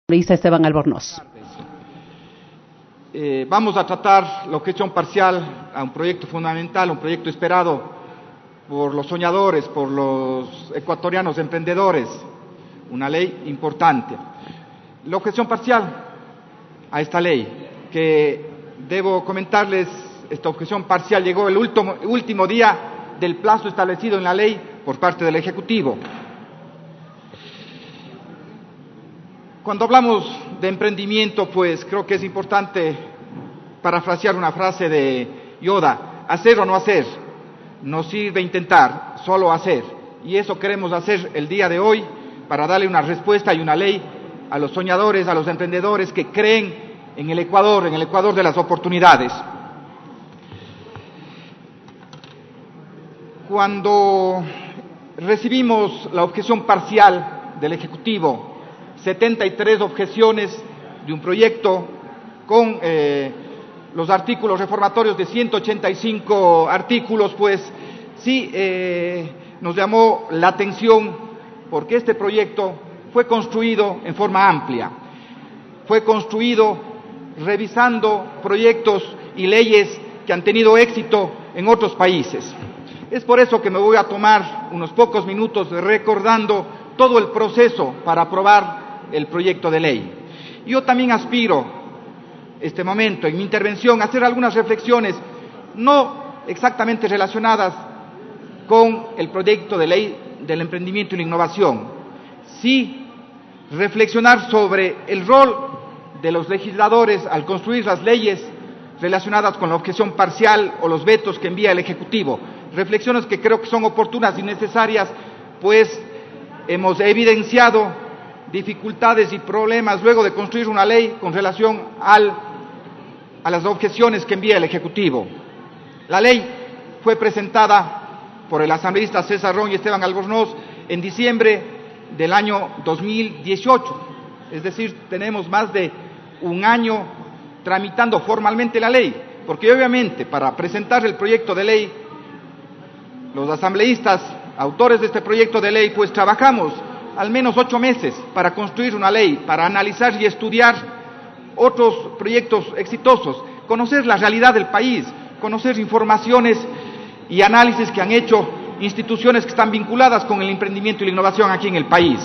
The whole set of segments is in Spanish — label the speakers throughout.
Speaker 1: Esteban Albornoz.
Speaker 2: Vamos a tratar la objeción parcial a un proyecto fundamental, un proyecto esperado por los soñadores, por los ecuatorianos emprendedores, una ley importante. La objeción parcial a esta ley, que debo comentarles, esta objeción parcial llegó el último día del plazo establecido en la ley por parte del Ejecutivo. Cuando hablamos de emprendimiento, pues creo que es importante parafrasear una frase de Yoda: hacer o no hacer, no sirve intentar, solo hacer. Y eso queremos hacer el día de hoy para darle una respuesta y una ley a los soñadores, a los emprendedores que creen en el Ecuador de las oportunidades. Cuando recibimos la objeción parcial del Ejecutivo, 73 objeciones de un proyecto con los artículos reformatorios de 185 artículos, pues sí nos llamó la atención porque este proyecto fue construido en forma amplia, fue construido revisando proyectos y leyes que han tenido éxito en otros países. Es por eso que me voy a tomar unos pocos minutos recordando todo el proceso para aprobar el proyecto de ley. Yo también aspiro, este momento, en mi intervención, a hacer algunas reflexiones, no exactamente relacionadas con el proyecto de ley del emprendimiento y la innovación, sí reflexionar sobre el rol de los legisladores al construir las leyes relacionadas con la objeción parcial o los vetos que envía el Ejecutivo. Reflexiones que creo que son oportunas y necesarias, pues hemos evidenciado dificultades y problemas luego de construir una ley con relación a las objeciones que envía el Ejecutivo. La ley fue presentada por el asambleísta César Ron y Esteban Albornoz en diciembre del año 2018, es decir, tenemos más de un año tramitando formalmente la ley, porque obviamente para presentar el proyecto de ley, los asambleístas, autores de este proyecto de ley, pues trabajamos al menos 8 meses para construir una ley, para analizar y estudiar otros proyectos exitosos, conocer la realidad del país, conocer informaciones y análisis que han hecho instituciones que están vinculadas con el emprendimiento y la innovación aquí en el país.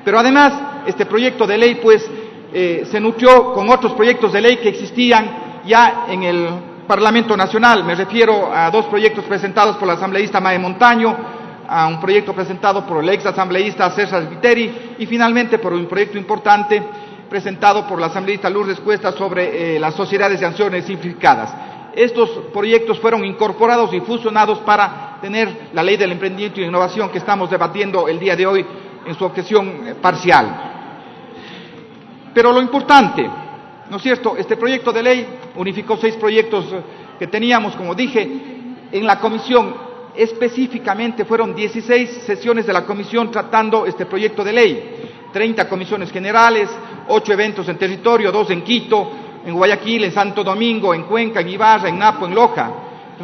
Speaker 2: Pero además, este proyecto de ley pues se nutrió con otros proyectos de ley que existían ya en el Parlamento Nacional. Me refiero a 2 proyectos presentados por la asambleísta Mae Montaño, a un proyecto presentado por el ex asambleísta César Viteri y finalmente por un proyecto importante presentado por la asambleísta Lourdes Cuesta sobre las sociedades de acciones simplificadas. Estos proyectos fueron incorporados y fusionados para tener la ley del emprendimiento y la innovación que estamos debatiendo el día de hoy en su objeción parcial. Pero lo importante, ¿no es cierto?, este proyecto de ley unificó 6 proyectos que teníamos, como dije, en la comisión. Específicamente fueron 16 sesiones de la comisión tratando este proyecto de ley, 30 comisiones generales, 8 eventos en territorio, 2 en Quito, en Guayaquil, en Santo Domingo, en Cuenca, en Ibarra, en Napo, en Loja.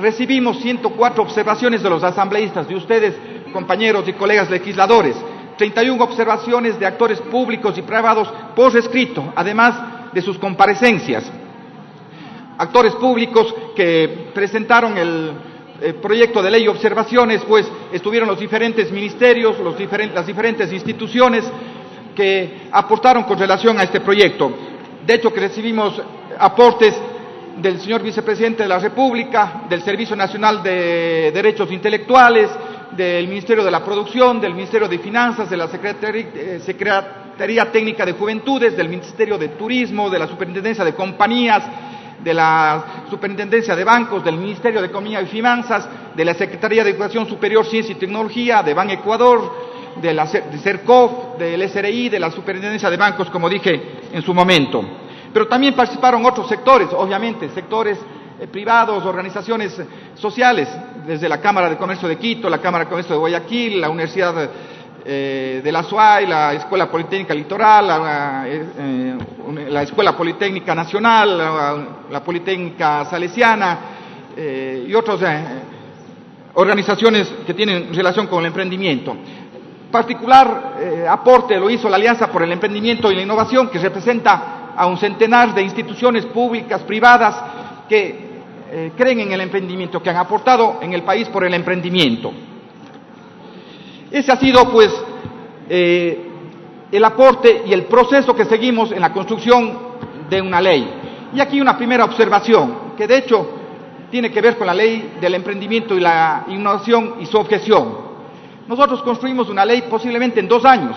Speaker 2: Recibimos 104 observaciones de los asambleístas, de ustedes, compañeros y colegas legisladores, 31 observaciones de actores públicos y privados por escrito, además de sus comparecencias. Actores públicos que presentaron el proyecto de ley y observaciones, pues estuvieron los diferentes ministerios, las diferentes instituciones que aportaron con relación a este proyecto. De hecho, que recibimos aportes del señor vicepresidente de la República, del Servicio Nacional de Derechos Intelectuales, del Ministerio de la Producción, del Ministerio de Finanzas, de la Secretaría Técnica de Juventudes, del Ministerio de Turismo, de la Superintendencia de Compañías, de la Superintendencia de Bancos, del Ministerio de Economía y Finanzas, de la Secretaría de Educación Superior, Ciencia y Tecnología, de Ban Ecuador, de CERCOF, del SRI, de la Superintendencia de Bancos, como dije en su momento. Pero también participaron otros sectores, obviamente, sectores privados, organizaciones sociales, desde la Cámara de Comercio de Quito, la Cámara de Comercio de Guayaquil, la Universidad de la SUAY, la Escuela Politécnica Litoral, la Escuela Politécnica Nacional, la Politécnica Salesiana y otras organizaciones que tienen relación con el emprendimiento. particular aporte lo hizo la Alianza por el Emprendimiento y la Innovación, que representa a un centenar de instituciones públicas, privadas, que creen en el emprendimiento, que han aportado en el país por el emprendimiento. Ese ha sido, pues, el aporte y el proceso que seguimos en la construcción de una ley. Y aquí una primera observación, que de hecho tiene que ver con la ley del emprendimiento y la innovación y su objeción. Nosotros construimos una ley posiblemente en 2 años.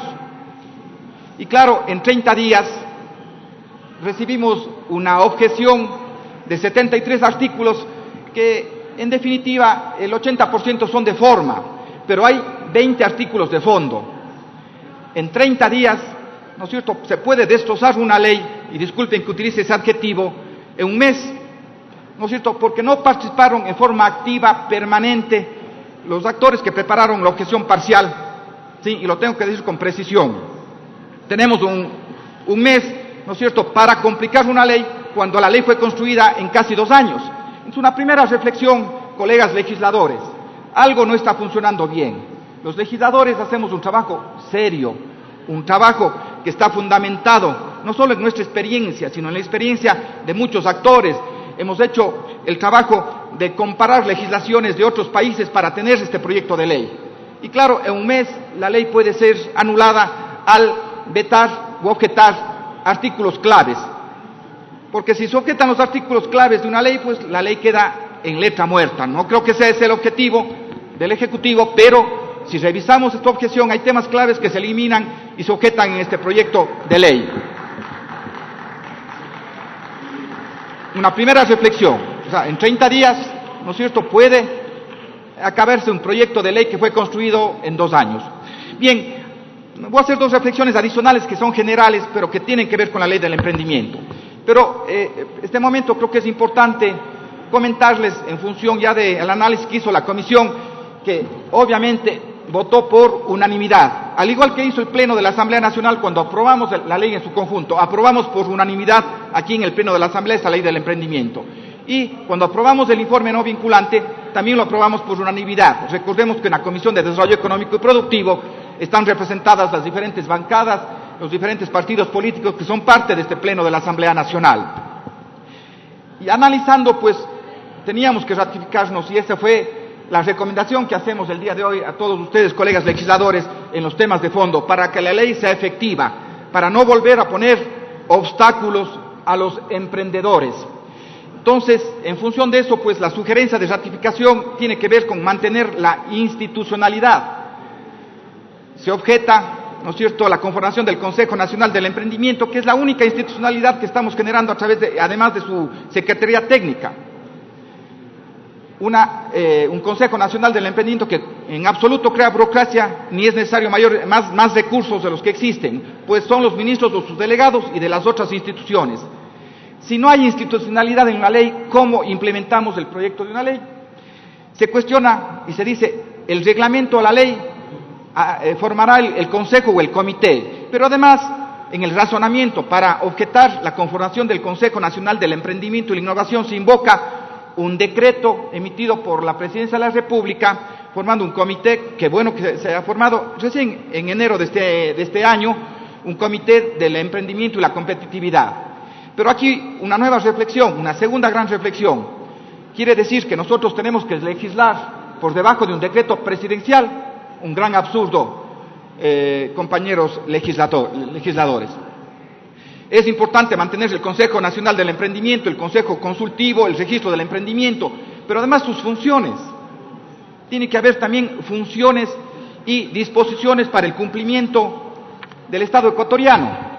Speaker 2: Y claro, en 30 días recibimos una objeción de 73 artículos que, en definitiva, el 80% son de forma, pero hay 20 artículos de fondo. En 30 días, ¿no es cierto?, se puede destrozar una ley, y disculpen que utilice ese adjetivo, en un mes, ¿no es cierto?, porque no participaron en forma activa, permanente, los actores que prepararon la objeción parcial, ¿sí?, y lo tengo que decir con precisión. Tenemos un mes, ¿no es cierto?, para complicar una ley, cuando la ley fue construida en casi 2 años. Es una primera reflexión, colegas legisladores. Algo no está funcionando bien. Los legisladores hacemos un trabajo serio, un trabajo que está fundamentado no solo en nuestra experiencia, sino en la experiencia de muchos actores. Hemos hecho el trabajo de comparar legislaciones de otros países para tener este proyecto de ley. Y claro, en un mes la ley puede ser anulada al vetar u objetar artículos claves. Porque si se objetan los artículos claves de una ley, pues la ley queda en letra muerta. No creo que ese es el objetivo del Ejecutivo, pero si revisamos esta objeción, hay temas claves que se eliminan y se objetan en este proyecto de ley. Una primera reflexión, o sea, en 30 días, ¿no es cierto?, puede acabarse un proyecto de ley que fue construido en 2 años. Bien, voy a hacer 2 reflexiones adicionales que son generales, pero que tienen que ver con la ley del emprendimiento. Pero este momento creo que es importante comentarles, en función ya del análisis que hizo la comisión, que obviamente votó por unanimidad, al igual que hizo el Pleno de la Asamblea Nacional cuando aprobamos la ley en su conjunto. Aprobamos por unanimidad aquí en el Pleno de la Asamblea esta ley del emprendimiento. Y cuando aprobamos el informe no vinculante, también lo aprobamos por unanimidad. Recordemos que en la Comisión de Desarrollo Económico y Productivo están representadas las diferentes bancadas, los diferentes partidos políticos que son parte de este Pleno de la Asamblea Nacional. Y analizando, pues, teníamos que ratificarnos, y esa fue la recomendación que hacemos el día de hoy a todos ustedes, colegas legisladores, en los temas de fondo, para que la ley sea efectiva, para no volver a poner obstáculos a los emprendedores. Entonces, en función de eso, pues la sugerencia de ratificación tiene que ver con mantener la institucionalidad. Se objeta, ¿no es cierto?, la conformación del Consejo Nacional del Emprendimiento, que es la única institucionalidad que estamos generando a través de, además de su Secretaría Técnica. Un Consejo Nacional del Emprendimiento que en absoluto crea burocracia, ni es necesario más recursos de los que existen, pues son los ministros o sus delegados y de las otras instituciones. Si no hay institucionalidad en una ley, ¿cómo implementamos el proyecto de una ley? Se cuestiona y se dice, el reglamento o la ley formará el consejo o el comité, pero además, en el razonamiento para objetar la conformación del Consejo Nacional del Emprendimiento y la Innovación, se invoca un decreto emitido por la Presidencia de la República, formando un comité, que bueno que se ha formado recién en enero de este año, un comité del emprendimiento y la competitividad. Pero aquí una nueva reflexión, una segunda gran reflexión. Quiere decir que nosotros tenemos que legislar por debajo de un decreto presidencial, un gran absurdo, compañeros legisladores. Es importante mantener el Consejo Nacional del Emprendimiento, el Consejo Consultivo, el registro del emprendimiento, pero además sus funciones. Tiene que haber también funciones y disposiciones para el cumplimiento del Estado ecuatoriano.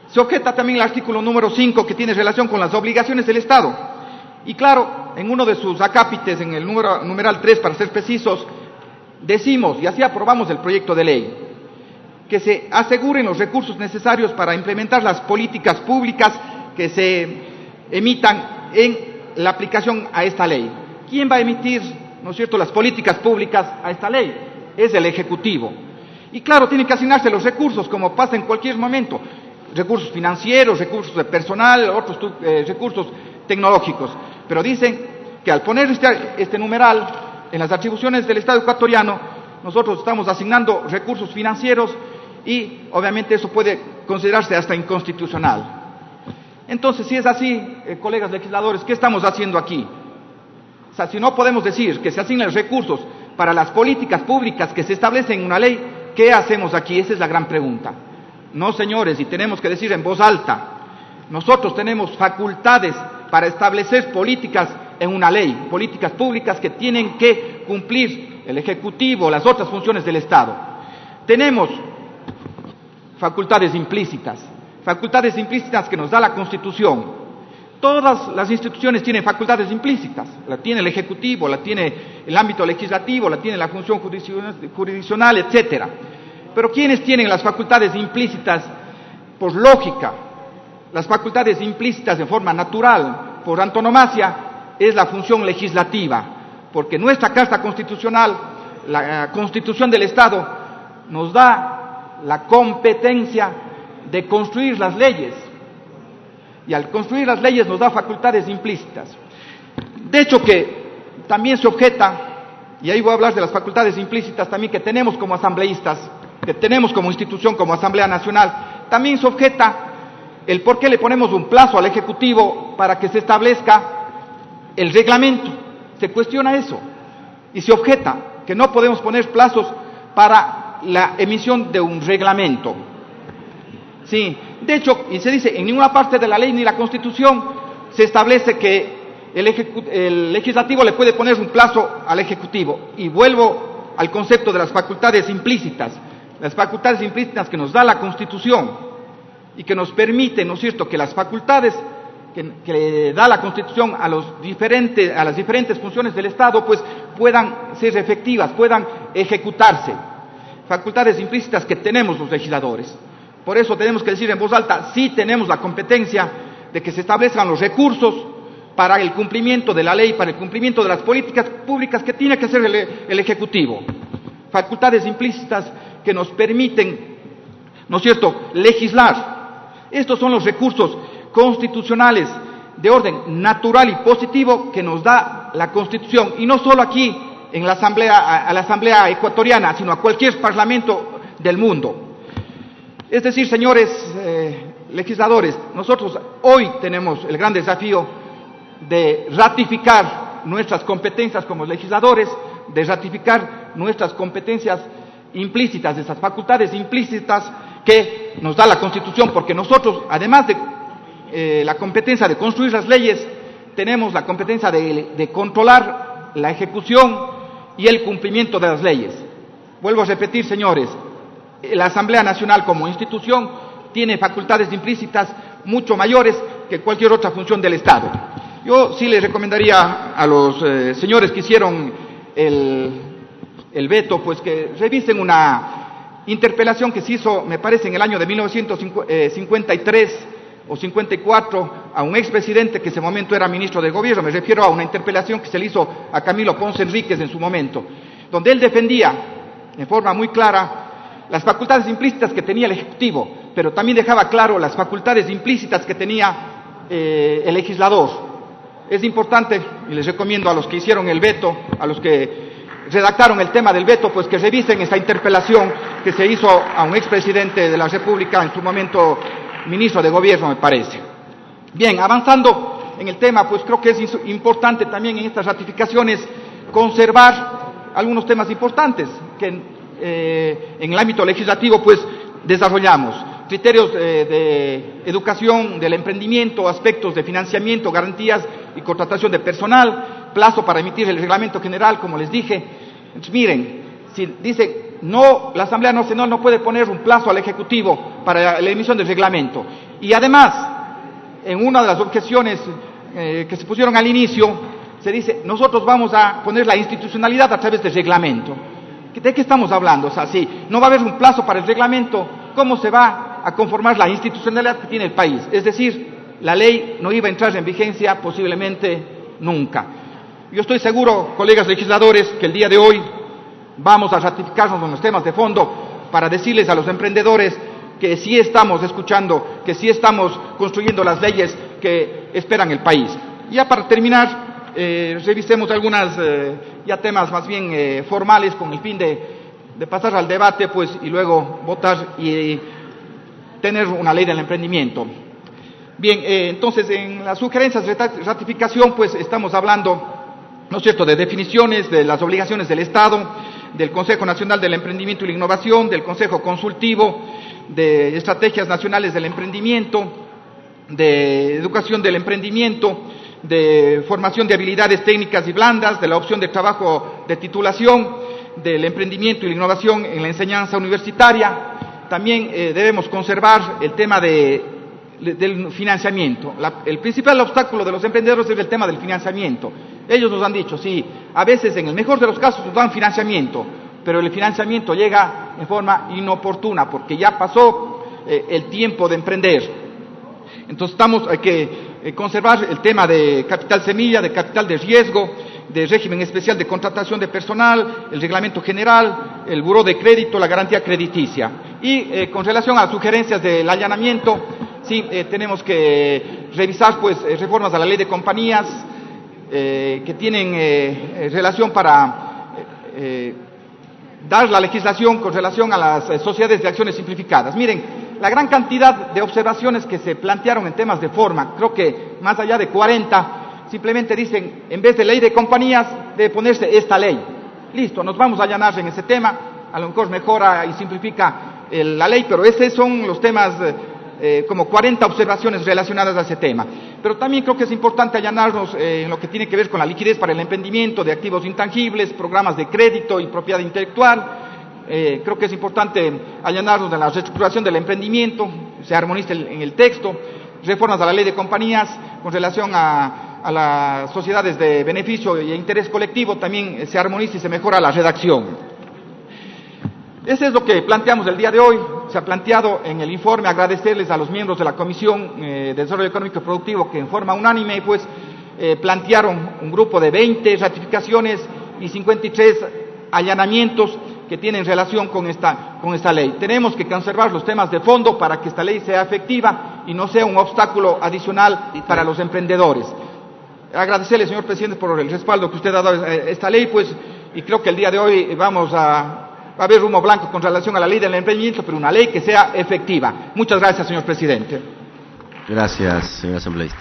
Speaker 2: Se objeta también el artículo número 5, que tiene relación con las obligaciones del Estado. Y claro, en uno de sus acápites, en el numeral 3, para ser precisos, decimos, y así aprobamos el proyecto de ley, que se aseguren los recursos necesarios para implementar las políticas públicas que se emitan en la aplicación a esta ley. ¿Quién va a emitir, ¿no es cierto?, las políticas públicas a esta ley? Es el Ejecutivo. Y claro, tienen que asignarse los recursos, como pasa en cualquier momento, recursos financieros, recursos de personal, otros recursos tecnológicos. Pero dicen que al poner este numeral en las atribuciones del Estado ecuatoriano, nosotros estamos asignando recursos financieros y obviamente eso puede considerarse hasta inconstitucional. Entonces, si es así, colegas legisladores, ¿qué estamos haciendo aquí? O sea, si no podemos decir que se asignen recursos para las políticas públicas que se establecen en una ley, ¿qué hacemos aquí? Esa es la gran pregunta. No, señores, y tenemos que decir en voz alta, nosotros tenemos facultades para establecer políticas en una ley, políticas públicas que tienen que cumplir el Ejecutivo, las otras funciones del Estado. Tenemos facultades implícitas que nos da la Constitución. Todas las instituciones tienen facultades implícitas, la tiene el Ejecutivo, la tiene el ámbito legislativo, la tiene la función jurisdiccional, etcétera. Pero ¿quiénes tienen las facultades implícitas por lógica? Las facultades implícitas de forma natural, por antonomasia, es la función legislativa, porque nuestra Carta Constitucional, la Constitución del Estado, nos da la competencia de construir las leyes, y al construir las leyes nos da facultades implícitas. De hecho que también se objeta, y ahí voy a hablar de las facultades implícitas también que tenemos como asambleístas, que tenemos como institución, como Asamblea Nacional, también se objeta el por qué le ponemos un plazo al Ejecutivo para que se establezca el reglamento. Se cuestiona eso, y se objeta que no podemos poner plazos para la emisión de un reglamento. Sí, de hecho, y se dice, en ninguna parte de la ley ni la Constitución se establece que el Legislativo le puede poner un plazo al Ejecutivo. Y vuelvo al concepto de las facultades implícitas que nos da la Constitución y que nos permite, ¿no es cierto?, que las facultades que le da la Constitución a las diferentes funciones del Estado, pues puedan ser efectivas, puedan ejecutarse. Facultades implícitas que tenemos los legisladores. Por eso tenemos que decir en voz alta, sí tenemos la competencia de que se establezcan los recursos para el cumplimiento de la ley, para el cumplimiento de las políticas públicas que tiene que hacer el Ejecutivo. Facultades implícitas que nos permiten, ¿no es cierto?, legislar. Estos son los recursos constitucionales de orden natural y positivo que nos da la Constitución, y no solo aquí en la Asamblea ecuatoriana, sino a cualquier parlamento del mundo. Es decir, señores legisladores, nosotros hoy tenemos el gran desafío de ratificar nuestras competencias como legisladores, de ratificar nuestras competencias implícitas, esas facultades implícitas que nos da la Constitución, porque nosotros, además de la competencia de construir las leyes, tenemos la competencia de controlar la ejecución y el cumplimiento de las leyes. Vuelvo a repetir, señores, la Asamblea Nacional como institución tiene facultades implícitas mucho mayores que cualquier otra función del Estado. Yo sí les recomendaría a los señores que hicieron el veto, pues que revisen una interpelación que se hizo, me parece, en el año de 1953 o 54 a un expresidente que en ese momento era ministro de Gobierno. Me refiero a una interpelación que se le hizo a Camilo Ponce Enríquez en su momento, donde él defendía en forma muy clara las facultades implícitas que tenía el Ejecutivo, pero también dejaba claro las facultades implícitas que tenía el legislador. Es importante, y les recomiendo a los que hicieron el veto, a los que redactaron el tema del veto, pues que revisen esta interpelación que se hizo a un expresidente de la República, en su momento ministro de Gobierno, me parece. Bien, avanzando en el tema, pues creo que es importante también en estas ratificaciones conservar algunos temas importantes que en el ámbito legislativo pues desarrollamos. Criterios de educación del emprendimiento, aspectos de financiamiento, garantías y contratación de personal, plazo para emitir el reglamento general, como les dije. Entonces, miren, si dice no, la Asamblea Nacional no puede poner un plazo al Ejecutivo para la emisión del reglamento. Y además, en una de las objeciones que se pusieron al inicio, se dice, nosotros vamos a poner la institucionalidad a través del reglamento. ¿De qué estamos hablando? O sea, si no va a haber un plazo para el reglamento, ¿cómo se va a conformar la institucionalidad que tiene el país? Es decir, la ley no iba a entrar en vigencia posiblemente nunca. Yo estoy seguro, colegas legisladores, que el día de hoy vamos a ratificarnos en los temas de fondo para decirles a los emprendedores que sí estamos escuchando, que sí estamos construyendo las leyes que esperan el país. Ya para terminar, revisemos algunos ya temas más bien formales con el fin de de pasar al debate, pues, y luego votar y tener una ley del emprendimiento. Bien, entonces, en las sugerencias de ratificación, pues, estamos hablando, ¿no es cierto?, de definiciones de las obligaciones del Estado, del Consejo Nacional del Emprendimiento y la Innovación, del Consejo Consultivo, de estrategias nacionales del emprendimiento, de educación del emprendimiento, de formación de habilidades técnicas y blandas, de la opción de trabajo de titulación, del emprendimiento y la innovación en la enseñanza universitaria. También debemos conservar el tema del financiamiento. El principal obstáculo de los emprendedores es el tema del financiamiento. Ellos nos han dicho, sí, a veces en el mejor de los casos nos dan financiamiento, pero el financiamiento llega en forma inoportuna porque ya pasó el tiempo de emprender. Entonces hay que conservar el tema de capital semilla, de capital de riesgo, de régimen especial de contratación de personal, el reglamento general, el buró de crédito, la garantía crediticia. Y con relación a las sugerencias del allanamiento, sí, tenemos que revisar, pues, reformas a la ley de compañías que tienen relación para dar la legislación con relación a las sociedades de acciones simplificadas. Miren, la gran cantidad de observaciones que se plantearon en temas de forma, creo que más allá de 40, simplemente dicen, en vez de ley de compañías, debe ponerse esta ley. Listo, nos vamos a allanar en ese tema, a lo mejor mejora y simplifica la ley, pero esos son los temas, como 40 observaciones relacionadas a ese tema. Pero también creo que es importante allanarnos en lo que tiene que ver con la liquidez para el emprendimiento de activos intangibles, programas de crédito y propiedad intelectual. Creo que es importante allanarnos de la reestructuración del emprendimiento, se armoniza en el texto, reformas a la ley de compañías con relación a las sociedades de beneficio y interés colectivo, también se armoniza y se mejora la redacción. Eso es lo que planteamos el día de hoy. Se ha planteado en el informe, agradecerles a los miembros de la Comisión de Desarrollo Económico y Productivo que en forma unánime, pues, plantearon un grupo de 20 ratificaciones y 53 allanamientos que tienen relación con esta ley. Tenemos que conservar los temas de fondo para que esta ley sea efectiva y no sea un obstáculo adicional para los emprendedores. Agradecerle, señor presidente, por el respaldo que usted ha dado a esta ley, pues, y creo que el día de hoy va a haber humo blanco con relación a la ley del emprendimiento, pero una ley que sea efectiva. Muchas gracias, señor presidente.
Speaker 1: Gracias, señor asambleísta.